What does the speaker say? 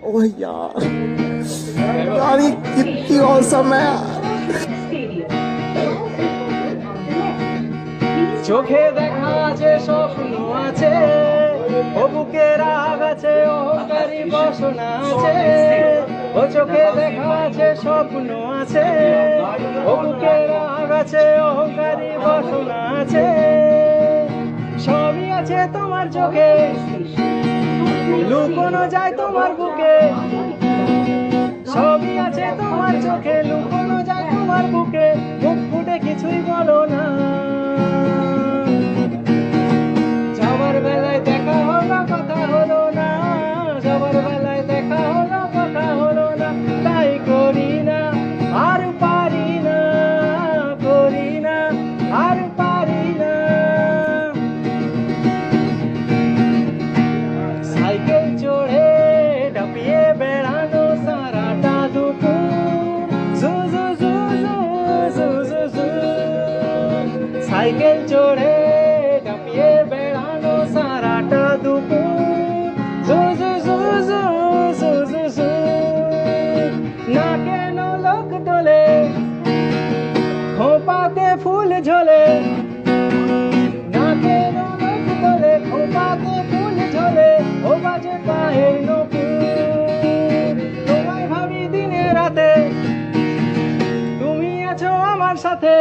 ओह यार यार ये कितनी औसम है यार। চোখে দেখা আছে স্বপ্ন আছে, ও বুকে রাগ আছে, অহংকারী বাসনা আছে। ও চোখে দেখা আছে স্বপ্ন আছে, ও বুকে রাগ আছে, অহংকারী বাসনা আছে। সবই আছে তোমার চোখে, লুকোনো যায় তোমার বুকে। সবই আছে তোমার চোখে, লুকোনো যায় তোমার বুকে। মুখ ফুটে কিছুই বলো না, যাবার বেলায় দেখা হলো কথা হলো না। যাবার বেলায় দেখা হলো কথা হলো না। তাই করি না আর পারি না, করি না আর পারি না। সাইকেল চড়ে ডাপিয়ে বেড়ানো সারাটা দুপুর, জু জু জু জু জু জু জু। সাইকেল চড়ে ডাপিয়ে বেড়ানো সারাটা দুপুর, জু জু জু জু জু জু জু। না কেন লোক তোলে খোপাতে ফুল ঝোলে, না কেন লোক তোলে খোপাতে ফুল ঝোলে। ও বাজে পায়ের নপুর, তোমায় ভাবি দিনে রাতে, তুমি আছো আমার সাথে।